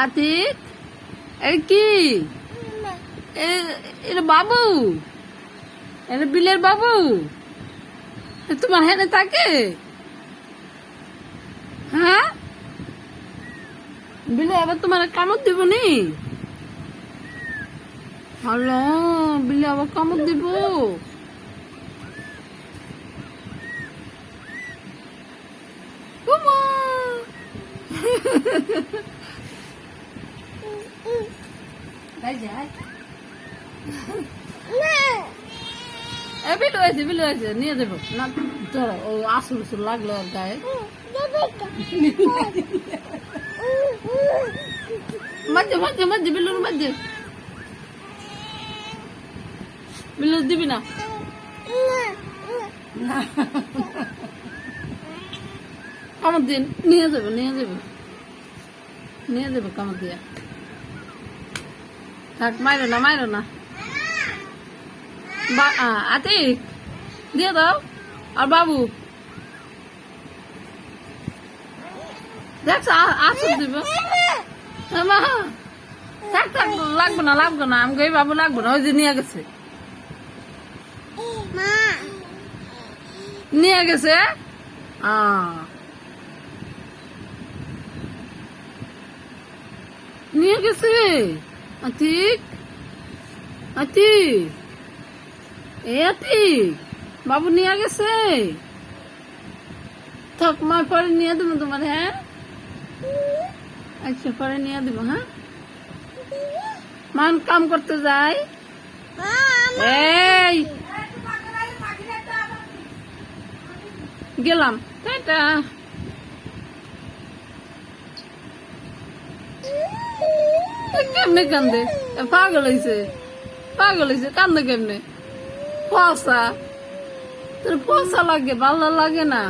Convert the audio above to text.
আতিক কি এটা বাবু, এটা বিলের বাবু তোমার হেনে থাকে। হ্যাঁ, বিলে আবার তোমার কামড় দিব নি? হ্যালো, বিলে আবার কামড় দিব? উমা! বিলু আছে নিয়ে দেবো না। ধরো ও আসল আসল লাগলো আর গায়ে। মাঝে মাঝে মাঝে বিলুর মাঝে বিলু দিবি না। কামড় দিন নিয়ে যাবো নিয়ে যাবো নিয়ে যাবো কামড় দিয়ে। থাক, মাইরো না মাইরো না। আতিক দিয়ে দাও। আর বাবু দেখছো আসল দিব। থাক থাক, লাগবো না লাগবো না, আমাকে এই বাবু লাগবো না। ওই যে নিয়ে গেছে নিয়ে গেছে। নিয়ে গেছে আতিক। আতিক আতিক বাবু নিয়ে গেছে। থাক, মা পরে নিয়ে দেবো তোমার। হ্যাঁ আচ্ছা, পরে নিয়ে দেবো। হ্যাঁ, মান কাম করতে যাই। এই গেলাম, টাটা। কেমনে কান্দে? পাগল হয়েছে, পাগল হয়েছে, কান্দে কেমনে? পয়সা তোর পয়সা লাগে, ভালো লাগে না?